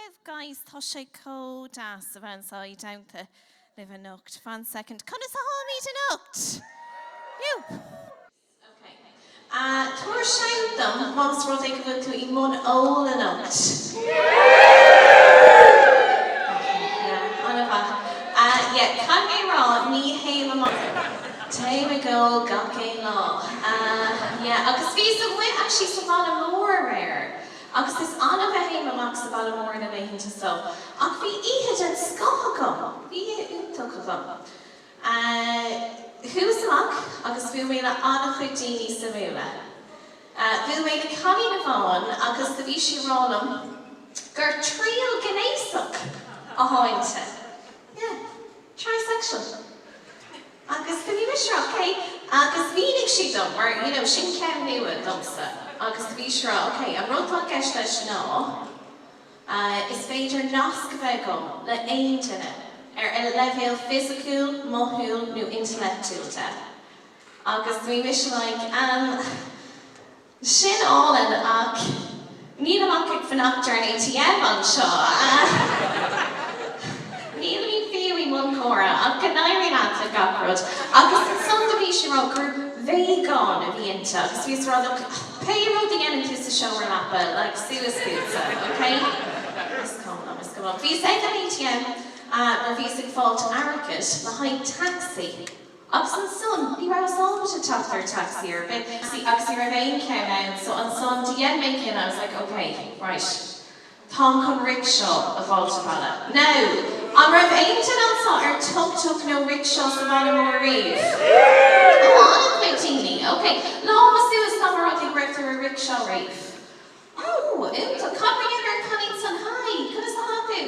Give guys tá sé códas a bhain sa downta live a nocht. Fan second. Conas a homie to nocht. You. Okay. Tuair seantam más rud ag bhfuil tú I mún ól a nocht. Can I rá ní hEmma Time ago gach é lá. Agus bhí sa bhain actually sa bhana mór rare. Agus is anna bheith hEmma max sa bhana mór na bhéinnta so. Ach bhí iad an scáthagam. Bhí útachagam. Chús amach agus bhú méile anna chuid daoine sa Míle. Bhú méile caní na bháin agus the bhí sé rálam gur tríal gnéasach a háinte. Trisexual. Agus the bhí misra, okay? Agus bhínig si dom, mar, sin ceim nua domsa. Agus the bhí sra, okay, an rotá geis leis ná, is féidir nasc bheith gom le aontaine a level physical, mothúil nó intellectualte. Agus the bhí misra, sin álan ach níl amach ag fannachtar an ATM an seo. Níl one cora, ach ganairi at a gaprod. Agus an son de bhí sé rá gur vegan a bhíonta, agus bhí rá payroll the end is a shower lappa, like Suez pizza, okay? Let's come on. Bhí sé an ATM, mar bhí sig fáilt Arcad, le haid taxi. Agus an son, bhí rá sábhat a taftar taxi ar bit. Agus ar bhéin came out, so an son the end making, I was like, okay, right. Tom come rickshaw a fáilte bhela. Now, an raibh aontain an sa tuk no rickshaw sa bhana mór riamh. Anna chuid daoine, okay. Lámas suas ná mar ag raibh ar a rickshaw riamh. Oh, úta, cabring ar canín san hai. Cud is a hathú?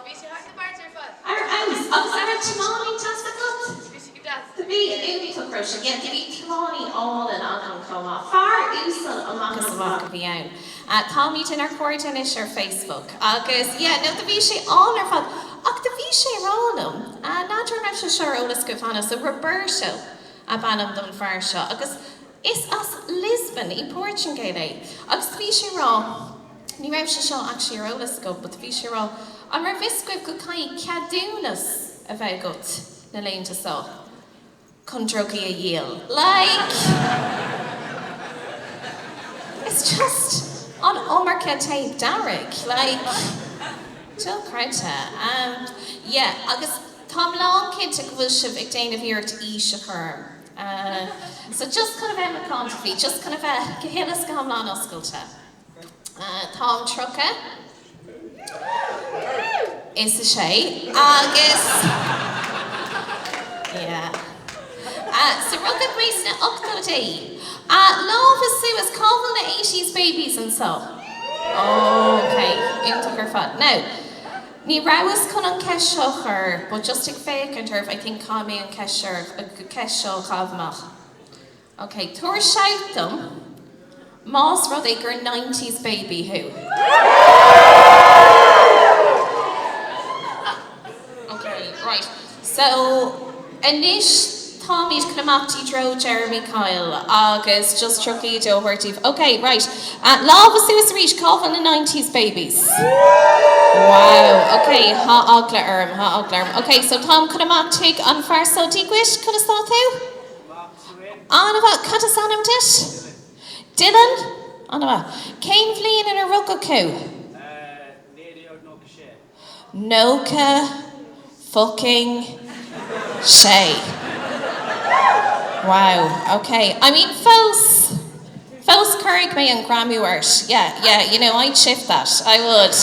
Bhí sé hart na barter fad. Ar aus, agus ar tamani tasta cut. Bhí sé go das. The bhí úta cruise, the bhí tamani all in agam comma. Far úsal amachas a bhaca bhí ann. Tá míid in ar cuairtean is ar Facebook. Agus, no, the bhí sé all ar fad. Ach, the bhí sé rálam. Nádra raibh sé seoir ólas go bhana, so Roberto a bhanam don fear seo. Agus, is as Lisbon I Portugal. Agus bhí sé rá. Ní raibh sé seo actually ar ólas go, but bhí sé rá. An raibh iscuibh go caí ceadúnas a bheith gut na léonnta seo. Chun drogaí a dhéal. Like, it's just on Omarca tape Derek, like, Jill Crowta. Agus Tom Long kid to Gwilshiv ag Dana Veer to Ishachar. So just kind of Emma Contafi, just kind of a Gehillis Gamlan Osculta. Tom Trucka is the shay. Agus, so Rugged Waste na Octodee. Love is Suez Colm the 80s babies and so. Okay, took her fun. Now, ní rawas con an ceisio but just ag fake and turf, I think Colm an ceisio chavmach. Okay, tuair seantam, más rud ag gur 90s baby who? Okay, right. So, Anish Tommy's Clamati Dro Jeremy Kyle, August, just Chucky Joe Hortive. Okay, right. Love was Suez Reach, Colvin the 90s babies. Wow, okay, ha ogla Okay, so Tom Clamati on first so Digwish, could have thought thou? On about Catasanum Dish? Dylan? On about Kane Vleen in a Rugaku. Noka fucking Shay. Wow, okay. I mean, false Currig me and Grammy Wort. Yeah, I'd shift that. I would.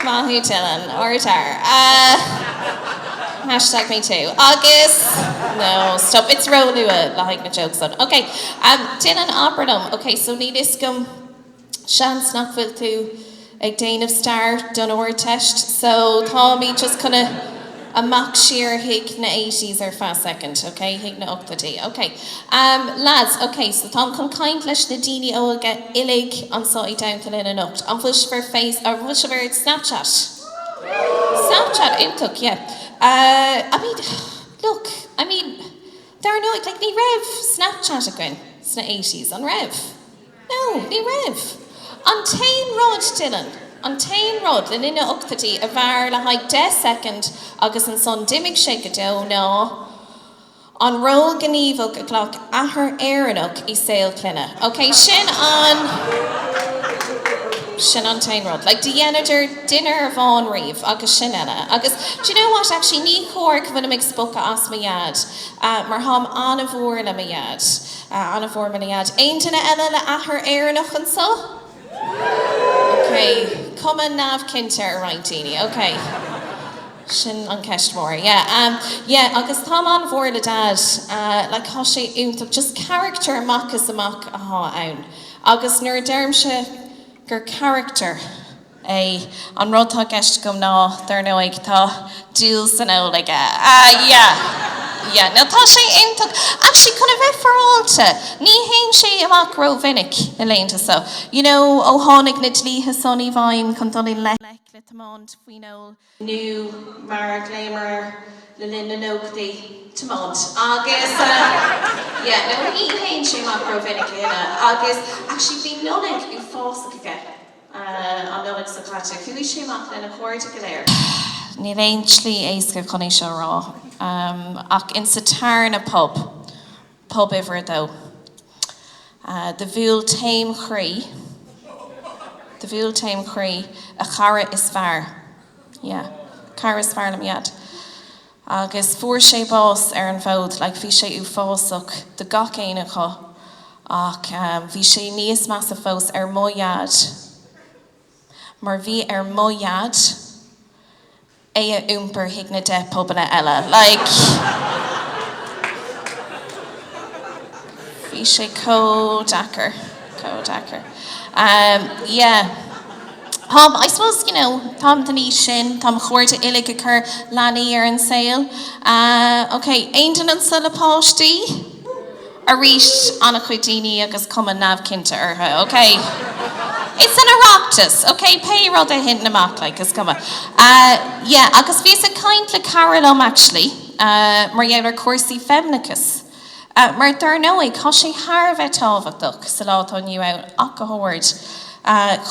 Mahu Dylan, Ortar. Hashtag me too. August. No, stop. It's Rolua, like the jokes on. Okay, Dylan Opernum. Okay, so Nidiscum, Shan Snackville too. Ag Dane of Star, Dunor Test. So Tommy just kind of a Mac Shear hig na 80s or fast second, okay? Hig na 80. Okay. Lads, okay, so Tom can kind leis na dini olga illig on soi down to lin anocht. On push for face or push for Snapchat. Snapchat intook, yeah. Look, there are no like ni rev Snapchat again. It's na 80s on rev. No, ni rev. An tain rod, Dylan. An tain rod, le nina uchtadí a bhar le haid 10 second agus an son dimig sé go do ná an ról gníomhach a cloch ahar éireannach I saoil cluine. Okay, sin an tain rod. Like the dinner of on reeve agus sin ena. Agus, do you know what, actually, ní chóir go bhfuil ag spoca as ma iad. Mar ham anna bhór le ma iad. Anna bhór ma iad. Aontainna eile le ahar éireannach an so? Okay, cuma nav cinter rhaintini. Okay. Sin an ceist mór, yeah. Agus tá an bhór le dad, like há sé úntach, just character amach is amach aha ann. Agus nuair derm se gur character an rudtá gceist gom ná dar nó ag tá dúil san ólaige. No tá sé úntach. Actually, chuna bheith foráilte, ní haon sé amach ro vinnic I léanta so. You know, ó tháinig na dlíthe sonní bhaim chun dul le tamont faoinol nu mar gléimar le lin na nóchtaí tamont. Agus, no ní haon sé amach ro vinnic agus, actually, bhí nonig ú fásacha an nolig sa clate. Fiú sé amach le na chóirte go léir. Ní réon slí éasca chunaí seo rá. Ach in sa tarna pub iver though. The bhúil taim chrí. A chara is fear. Yeah, chara is fear le miad. Agus fuair sé bás an fód, like bhí sé ú fásach de gach éine chu. Ach bhí sé níos más a fós moiad. Mar bhí moiad é úmper hiag na de pobanna eile. Like, bhí sé co-dacker. I suppose, you know, tam the sin, tam chóirte ilig a chur lani an sail. Okay, ain't an sulapáistí a ríist anna chuidíní agus cuma nabhcinnte ortha, okay? It's an Oireachtas, okay? Payroll de hin namak like is cuma. Agus bhís a kaint le Carolum actually, mar dhéanamh cuasaí feimnicus. Mar dar nóig, há sé tharbheith tábhachtach sa látá nniu ach go hóirid.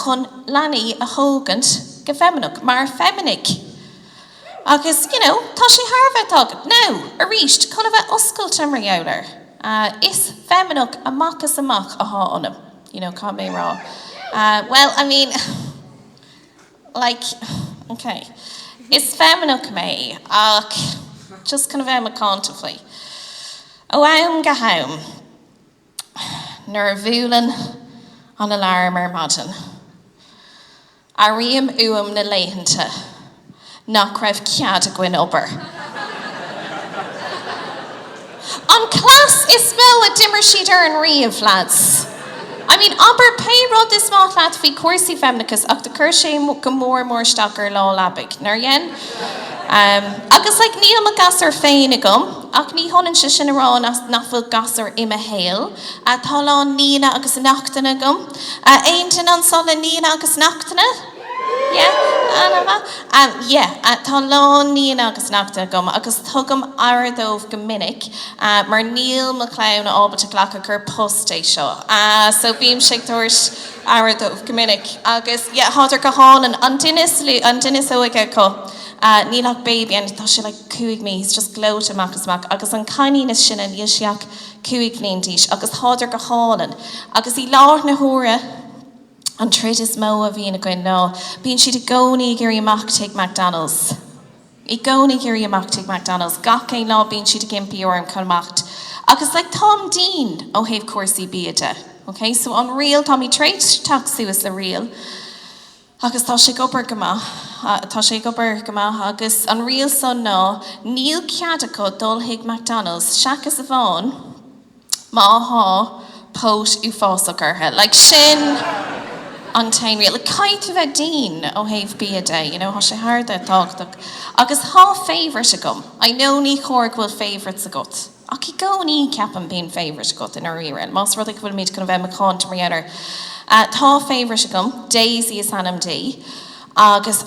Chun lani a hógant go feminach, mar feminic. Agus, you know, tá sé tharbheith tágad. No, a ríist, chun a bheith oscailte mar dhéanamh. Is feminach amachchas amach a há onam. You know, can't be wrong. Well, I mean, like, okay. Is feminach me, ach, just kind of Emma contemplate. Oh, I'm go home. Nor bhúlan an alarm madden. Ariam uam na leighanta. Nach raibh cead a gwyn ober. On class is mó a dimmer sheet and riamh, lads. I mean, aber payroll this small lad fi cuasaí feimnicus ach de cur sé go mór stacar lá labig. Nar yen? Agus like níl ma gasar féin agam, ach ní honan se sin arán as nafil gasar ima héil, a talán nína agus nachtana agam, eintan an sola nína agus nachtana? Talán nína agus nachtana agam, agus tugam aradóh gomininic, mar níl ma clown ábata glacha gur posté seo. So bím seictóirs aradóh gomininic, agus hátar go hálan an dinis óige có. Nílach baby and tá sé like cúig mí, he's just glót amach agus an cainí is sinna níl siach cúig níontíis agus háidir go hálan agus í láth na hóra an trid is mó a bhíon a gcuin ná bíonn siad a gcónaí gurí amach teag McDonald's. I gcónaí gurí amach teag McDonald's gach é lá bíonn siad a gimpí orm chulmacht agus like Tom Dean ó héobh cuasaí bíide. Okay, so an real Tommy Trade taxi was the real. Agus tá sé gobar gama agus an rial son ná níl ceadacha dul hiag McDonald's seachas a bháin má há pót ú fásachartha. Like sin an tain rial. Like caiit a bheith dín ó héobh bíide, you know, há sé harda tágtach. Agus há favourite a gom. I know ní chóir bhfuil favourites a gut. Ach I gcónaí ceapan bíon favourite a gut in a riaran. Más rud ag bhfuil míid chun bheith macáint mar tá favourite a gom, Daisy is anam dí. Agus,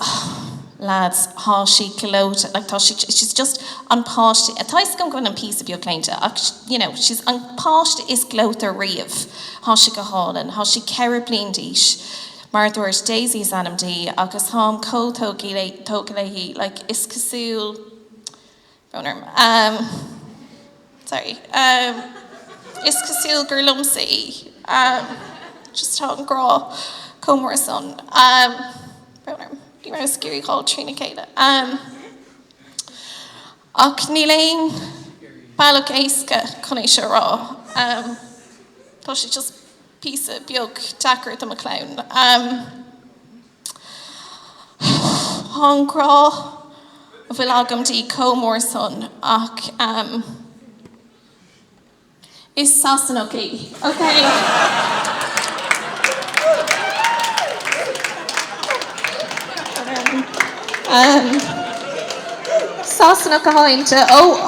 lads, há sí kilóta, like she's just unpáiste. Tá is gom gwn an piece of your clínta, you know, she's unpáiste is glóta riamh. Há sí go hálan, há sí ceir blian díis. mar dúirt Daisy sanamdí agus thám cótógaí le like is cosúil sorry is cosúil gur lumsaí just tá an grá comór son ní mar scary call Trina Céile ach ní léon bailach éasca chun é seo rá tá sé just piece of beag dacart am a clown hán grá a bhfuil agamtí comór son ach is sasanachí, okay? Sasanach a hainte,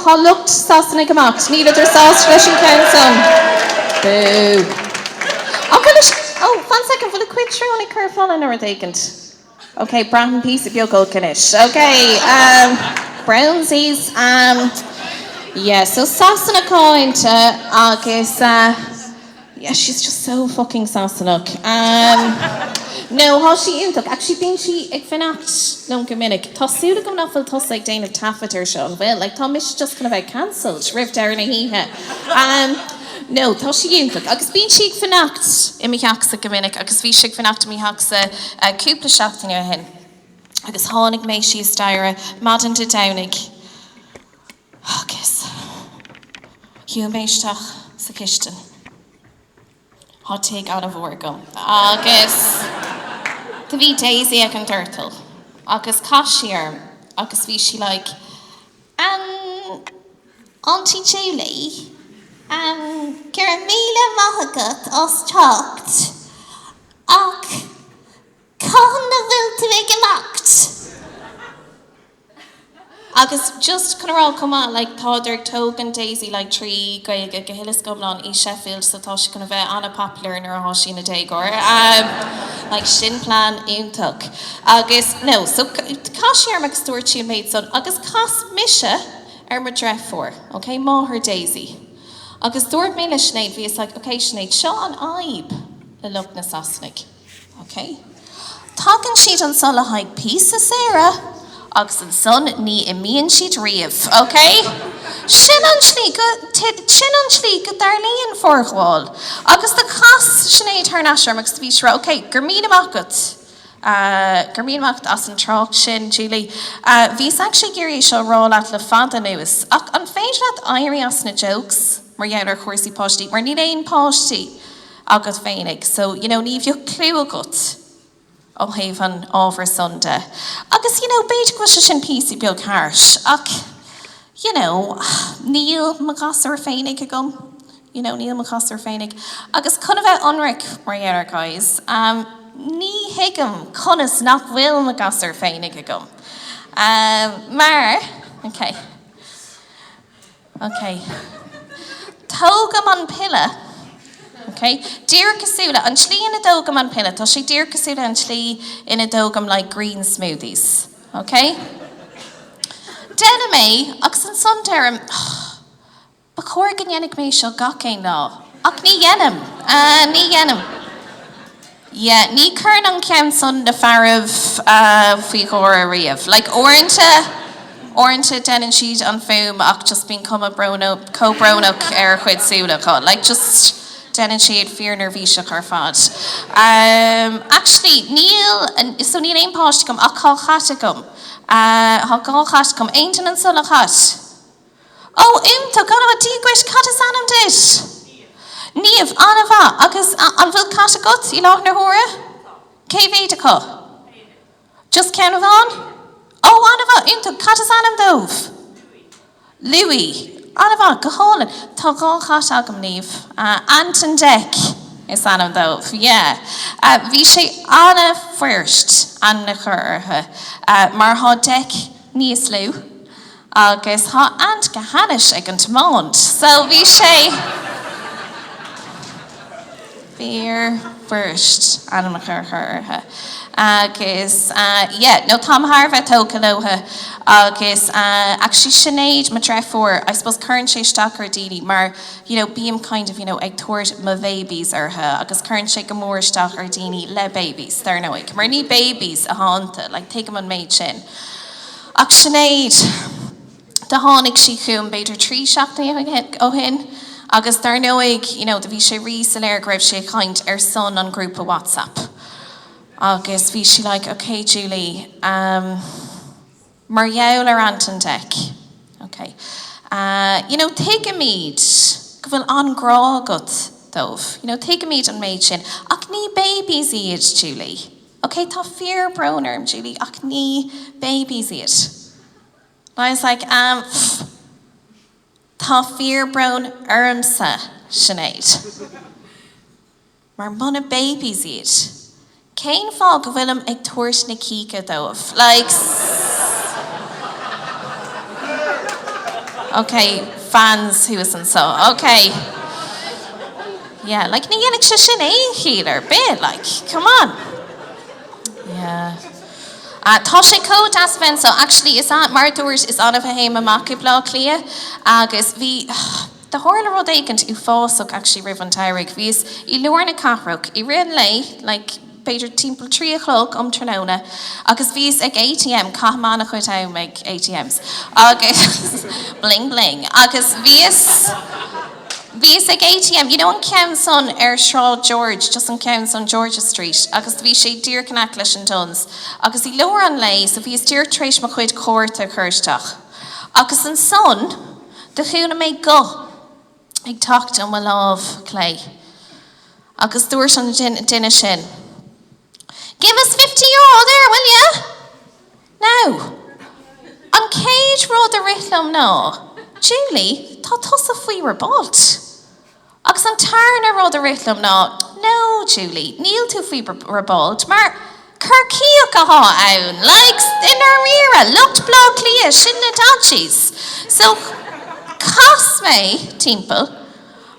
há lucht sasanach amach, ní idir sás leis an ceann son. Boo. One second, bhfuil a cuid trúna cur fallin ar a dhéigint. Okay, Brandon piece of beag canish. Okay, Brownsies, yeah, so sasanach a hainte agus, yeah, she's just so fucking sasanach. No, how she intach. Actually, been she ag fanacht no gomininic. Tá súla go nafil tos like Dana Taffeter show. Well, like Tom is just kind of cancelled. Riv down a hihe. No, tá she intach. Agus been she ag fanacht I mi haxa gomininic. Agus bhí she ag fanacht mi haxa cúpla seachtain ar hin. Agus hánig mé she staire madan de downig. Agus hiú méisteach sa kistan. Hot take out of Oregon. Agus the bhí Daisy ag an turtle. Agus cashier. Agus bhí she like, Auntie Julie, gur Míle maithagat os teacht. Ach, cána bhfuil tú ag amacht. Agus just cynnar cuma like táidir tógan Daisy like trí gaige go hilas gomlan I Sheffield so tá she kind of anna popular nar a she in a day gore like sin plan úntaach agus no so cashier mag stúirtí maid son agus cas mise ma drefor okay má her Daisy agus dúirt mé le Sinead bhí is like okay Sinead seo an aib le look na sasnig okay tágan siad an sola haig písa Sarah agus an son ní imíonn siad riamh, okay? Sin an slí go darlíonn forgháil. Agus the cas Sinead tar nasir agus bhí sra, okay, gur míad amach as an trách sin, Julie. Bhís actually géirí seo rá leat le fada nuas. Ach an féidir leat airí as na jokes, mar dhear chuirsaí páistí, mar ní léon páistí agus féinnig. So, you know, ní bheoh clú agat. Oh, haven over Sunday. Agus, you know, beit go sin písi beag harsh. Ach, you know, Neil McCosser féinnig agum. You know, Neil McCosser féinnig. Agus conna bheith unric mar guys. Ní higam conas nach Will McCosser féinnig agum. Mar, okay. Tógam an pilla. Okay, dear Kasula, and slí in a dogam an pillar. Tá she dear Kasula and slí in a dogam like green smoothies. Okay? Denna me, agus an son term. Bacor ganyenig me seo gacéin ná. Ach ní yenam. Yeah, ní curn an ceam son de farv fui gora riamh. Like Ornta denan sheet an foam ach just been come a co-bronock chuid súla. Like just denan siad fear nervíiseach ar fad. Actually, Neil, so Neil ein páistigum ach cá chatagum. Há gá chatagum, eintan an sulla chat. Oh, imta, gana a dígwish catas anam dit. Níamh, anna agus an bhfuil catagut I lách nar hóra? Cé bhéad acu? Just ceann bhán? Oh, anna imta, catas anam dómh. Louis. Anna go hálan, tá gá chat agam níomh. Anton Deck is anam dómh, yeah. Bhí sé anna first, anna chuirthe. Mar há Deck níos lú, agus há ant go hanis ag an tmáint. So bhí sé... fear first anam her agus no Tom Harvey tócalóha agus actually Sinead ma trefór I suppose current sé stockar dini mar beam kind of ag tuairt ma babies her agus current sé gomór stockar dini le babies thar noig mar ní babies a hánta like take them on maid sin ach Sinead da hánig si chum beidir trí seachtaí ó hin agus thar noig de bhí sé rís a léir greibh sé chaint son an grúpa WhatsApp agus bhí si like okay Julie mar jaall ar antan deck okay take a mead go bhfuil an grá agat dómh take a mead an méid sin ach ní babies iad Julie okay tá fear bronerm Julie ach ní babies iad I was like tá fear brown armsa Sinead mar muna babies iad Cain fá go bhfuilm ag tuairt na cíca dómh like okay fans who isn't so okay yeah like ní dhéanamh sé sin éonchílar bit like come on yeah tá sé cód as bhain so actually is an mar dúirt is anmh hEmma macu blá clia agus bhí the hála rud éigent ú fásach actually rih an tairig bhís I luair na cathróg I rian lei like beidir timppla 3 o'clock tróna agus bhís ag ATM caithmána chuid am ag ATMs agus bling bling agus bhís ag ATM an ceann son Shaw George just an ceann son Georgia Street agus bhí sé dír cannach leis an tons agus I leor an lei so bhís dír tréis mo chuid cóirta chuirteach agus an son de chuúna méid go ag tacht an bhlámh clé agus dúirt an duine sin Give us €50 there, will ya? No. An céad rud a rithlum ná. Julie, tá tosa faoi rabáilt. Agus an tarna rud a rithlum ná. No, Julie, níl tú faoi rabáilt, mar Circeach a há ann, like in our mira, lucht blá clia, sin na dodgies. So, cos mé, timple,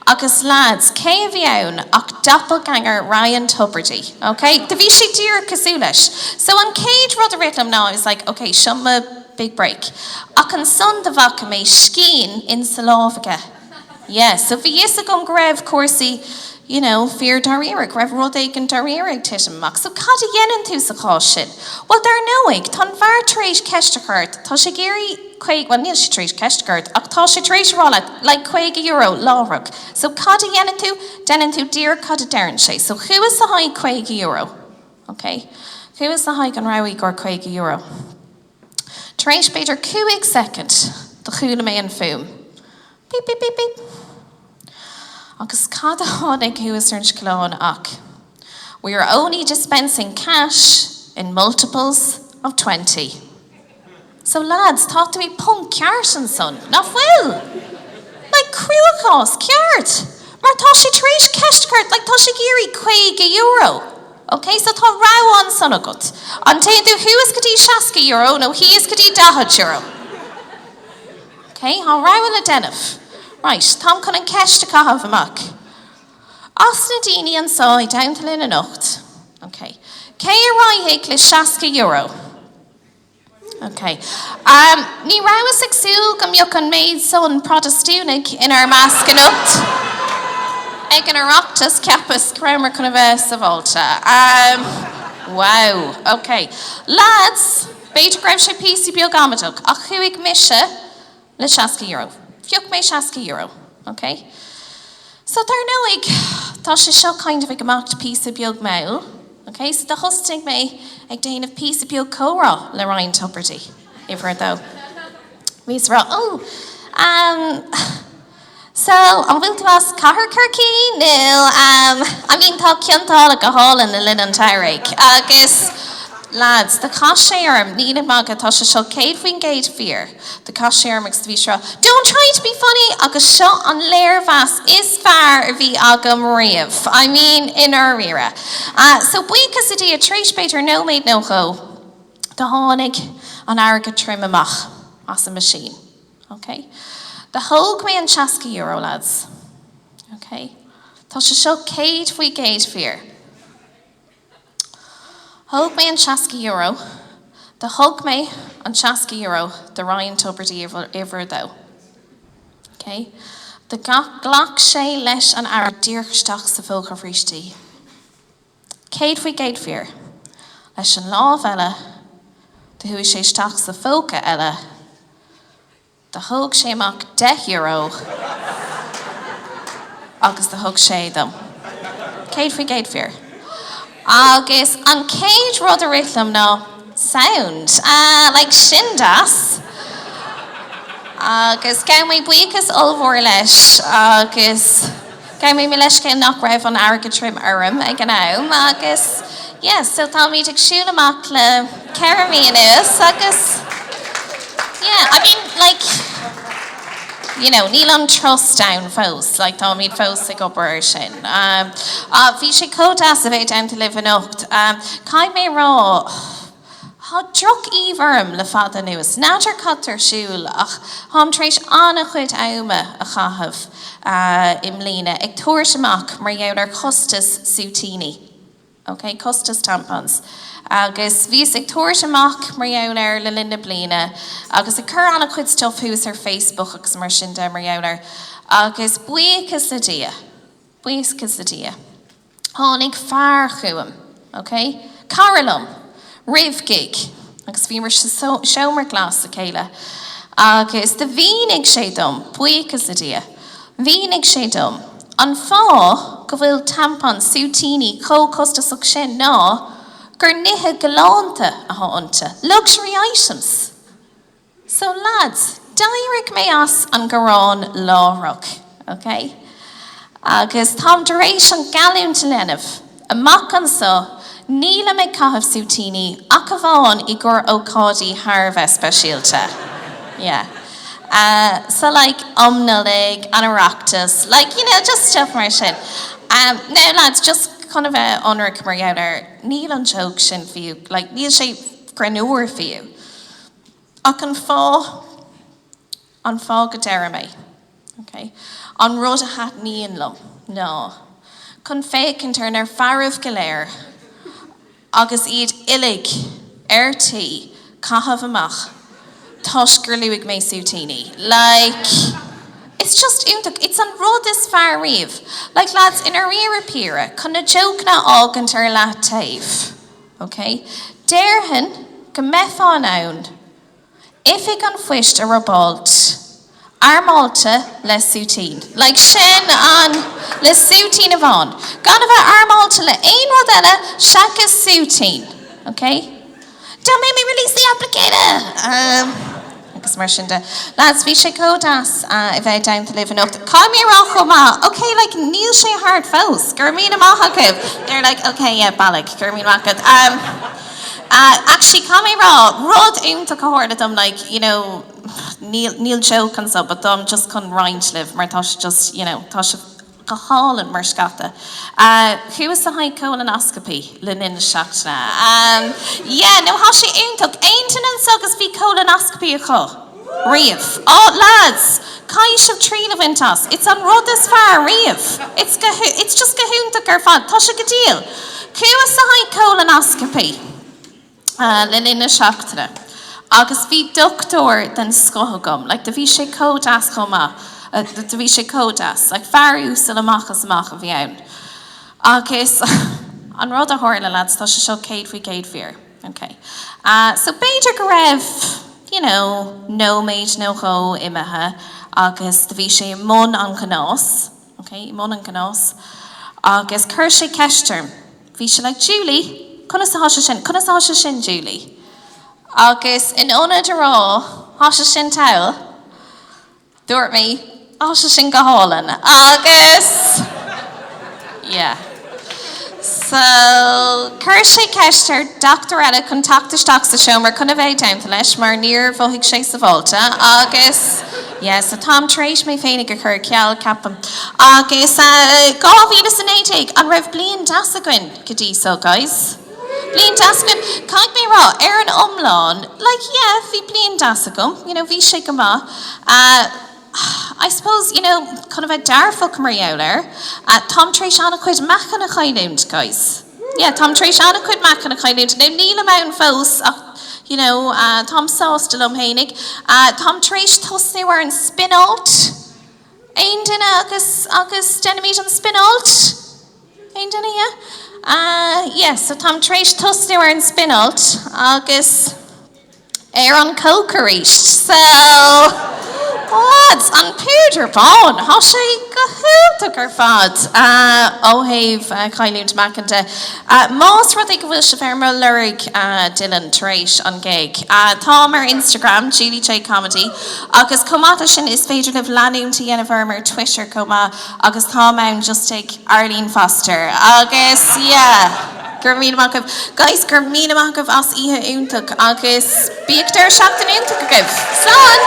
agus lads, cé a bhí ann ach doppelganger Ryan Tuberty, okay? Da bhí sé dír cosú leis. So an céad rud a ritlam ná is like, okay, siomma big break. Ach an son de bhaca mé scín in sa lábhaga. Yes, so bhí is a gom greibh cuasaí, fear daríireg, greibh rud éigen daríireg tiitimach. So cad a dhéanann tú sa cá sin? Well, dar nóig, tá bhar tréis ceistechart, tá sé géirí well, níl sé tréis ceistechart, ach tá sé tréis rála, like €20 lárug. So cad a dhéanann tú, déanann tú dír cad a dearann sé. So chu is a haid €20, okay? Chu is a haid an raigh gur €20. Tréis beidir 2 second, de chúla mé an fum. Beep, beep, beep, beep. Agus cad a hánig chuas ar an scoláin ach. We are only dispensing cash in multiples of 20. So lads, talk to me punk ceart son. Na bhfuil. Like cruachás ceart. Mar tá sé tréis ceistecart, like tá sé géirí €20. Okay, so tá rá an son agat. An taon tú chuas go dtí €60, no he is go dtí €10. Okay, how rá a denmh. Right, Tom chun an ceist a cathbh amach. As na daoine an sáid downtal in a nocht. Okay. Cé a ráithaigh le €60. Okay. Ní ráwas agsúil go mbeadh an méid son protestúnig in our mascanocht. Ag an Oireachtas ceapas craimar chun a bheith sa bhálta. Wow. Okay. Lads, beidir greibh sé píosaí beag amadach ach chuig mise le €60. Fiúch mé €60. Okay? So dar nóig, tá sé seo kind of ag amacht píosa beag meall. Okay, so the hosting me ag déanamh píosa beag córá le Ryan Tuberty. Ifar though. Mís rá, so an bhfuil tú as cahar circí nil, tá ceantála go hálan na lin an tairig. Agus, lads, the cashier need maga tá sé seo céad faoin géad fear. The cashier mix to be sure. Don't try to be funny, agus seo an léir vas is fear a bhí agam riamh. I mean, in our era. So buíochas a dí a tréis beidir no maid no go. The hánig an airgad trim amach as a machine. Okay? The whole me an €60, lads. Okay? Tá sé seo céad faoi géad fíor. Thug mé an €60, de thug mé an €60 de Ryan Tuberty iver dó. Okay? De glach sé leis an air díorchasteach sa fóca bhrístí. Céad faoi géad fíor. Leis an lámh eile, de thuaidh sé isteach sa fóca eile, de thug sé amach €10 agus de thug sé dom. Céad faoi géad fíor. Agus an céad rud a rithlam ná sound, like sindas. Agus gael mé buíochas olmhór leis, agus gael mé leis cé nach raibh an airge trim orm ag an am, agus, yes, so tá mí ag siúil amach le ceirmí inús, agus, yeah, I mean, like, you know, níl an trust down fós, like tá míad fós ag obair sin. Bhí sé cótas a bheith down to live in Ucht. Cai mé rá, Tá druk íharm le fada nuas. Náidir catar siúil ach thom tréis anna chuid hEmma a chahabh im Líne ag tuairt amach mar dheir costas sútíní. Okay, costas tampons. Agus bhís ag tuairt amach mar dheir le linda bliana agus ag cur anna chuid stuff hús ar Facebook agus mar sin de mar dheir agus buíochas le dia. Buíochas le dia. Tháinig fear chuam. Okay? Carolum. Rivgig, agus bhí mar seomar glas a céile. Agus de bhínig sé dom, buíochas le dia. Bhínig sé dom. An fá go bhfuil tampon sútíní costasach sin ná gur nithe galánta a tháinta. Luxury items. So lads, dairigh mé as an gorán lárach, okay? Agus tám de rééis an galúnta lenamh, amach an so, Míle me cahabh sútíní ach a bháin I gur ócádaí Harbheith speisialta. Yeah. So like Omnalig, Oireachtas, like, you know, just stuff mar sin. Now lads, just kind of a onric mar gheallar, níl an joke sin fiú, like níl sé granúir fiú. Ach an fá go deire mé. Okay. An rud a hat níon lom. No. Chun fécinn tar nar farmh go léir. Agus iad ilig, tí, cahabh amach, tosh gur luigh mé sútíní. Like, it's just úntach, it's an rud is fear riamh. Like lads, in ar riar píra, chun na joke na ágant ar leat taobh. Okay? Déirhin, go meáin ann, ifig an fuist a rabált, armáilta le sútín. Like sin an le sútín a bhain. Gan a bheith armáilta le aon rud eile, seachas sútín. Okay? Don't make me release the applicator. Agus mar sin de. Lads, bhí sé códas I bheith down to live in Ucht. Call me rach ma. Okay, like níl sé hard fós. Gur mín amach acu. They're like, okay, yeah, balig. Gur mín amach actually, call me rá. Rud únta cohorta dom, like, you know, níl joke and so, but dom just con riint live. Mar tá sé just, you know, tá sé go hálan mar scata. Who was the high colonoscopy? Lenin Shakna. Yeah, no, how she ain't and sugus be colonoscopy a cho. Riv. Oh, lads, Kaish of Tree of Intas. It's on road this far, Riv. It's just Gahunta Garfad. Tasha Gadil. Who was the high colonoscopy? Lenin Shakna. Agus bhí doctor den scothagam, like the bhí sé códas chuma. The bhí sé códas, like farús le machas amach a bhí ann. Agus an rud a háirla lads, tá sé seo céad faoi géad fíor. Okay. So beidir go raibh, you know, no méid no cho imethe, agus the bhí sé món an canós, okay, món an canós, agus chuir sé ceistirm. Bhí sé like, Julie, conas a háise sin, Julie. Agus in óna de rá, háise sin tail, dúirt mí, háise sin go hálan. Agus, yeah. So, chuir sé ceistir Dr. Ella chun tactaisteach sa seomar chun a bheith damta leis mar níor bhóigh sé sa bhálta. Agus, yes, a tám tréis mé féinnig a chur ceall capam. Agus, 2018 an raibh blian dasaguin go dtí so, guys. Blian dasaguin, caiig mé rá, an iomlan, like, yeah, bhí blian dasagum, you know, bhí sé go má. I suppose, kind of a darfuk Marialer. Tom Trish Anna quid Mac and a kind guys. Yeah, Tom Trish Anna quid Mac and a kind now Neil Mountain Fos, Tom Sauce de Lumhainig. Tom Trish Tusney were in Spinolt. Ein dinna agus denimid an Spinolt. Ein dinna, yeah. So Tom Trish Tusney were in Spinolt. Agus Aaron Cokereish. So lads, an Peter Bond, how she go her fad. Have Kylie Macanta. Most ruddy wish of Emma Lurig Dylan Trash on gig. Tom our Instagram, Julie J Comedy. August Comatashin is favorite of Lanum to Yennevermer Twitter Coma. August Tom I'm just take Arlene Foster. August, yeah. Gurmina Makov, guys, Gurmina Makov as Iha Untuk. August, Beakter Shaktan Untuk give. Son!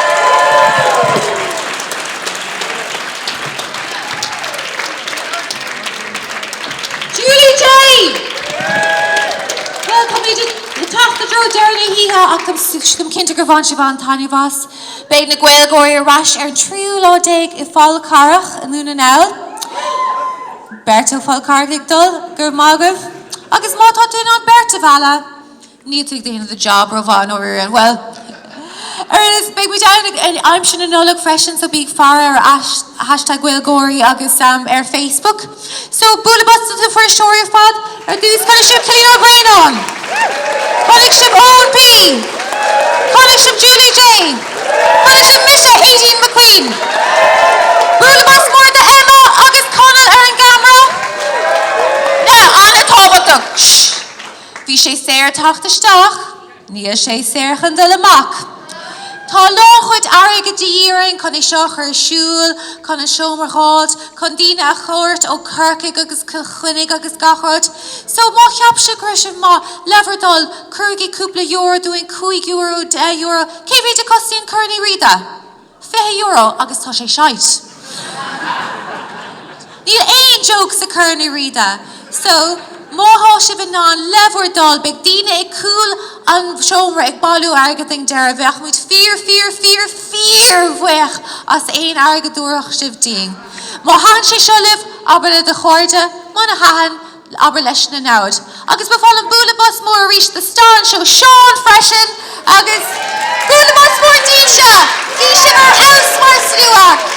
Julie J! Welcome to the top of the road journey here. Welcome to Kindergarten Siobhan Tanya Voss. Bain na Gwael Goria Rash Triúil ó Dig I Fáil Carach and Luna Nell. Berto Fáil Carach Dul, Gur Magav. Agus má tá dún an Berta Vala. Ní tú the end of the job Rovan over and well. Ernest, big me down and I'm sure no look fresh and so big far hashtag Will Gory Agus Facebook. So Bulabus to the first story of fad or these Connection Clean Brain on. Connection OP. Connection Julie J. Connection Misha Eugene McQueen. Bulabus more the hEmma Agus Connell Erin Gamera. Now on the top of the shh. Wie she Sarah Tach the Stach. Nia she Sarah Handel Mak. Tá láchuid airge díorainn chun é seo chuir siúil, chun é seomar háid, chun daoine a chóirt ó Kirkig agus chuinnig agus gachart. So má cheap se grisin má leverdal curgi cúpla euro doing €5, €10. Cé bhí de costíon curní rida? €20 agus tá sé seit. Níl éon joke sa curní rida. So Móthá si bh ná leverdal beag daoine ag cool an seomra ag balú agating deir bheach muid fear bhuach as éon agadúach sibh dín. Má han sé seo libh aber le de chóirde, má na hahan aber leis na náid. Agus ba fáil an búlabus mór rís the star an show Sean freshen agus búlabus mór díise mar else mar slúach.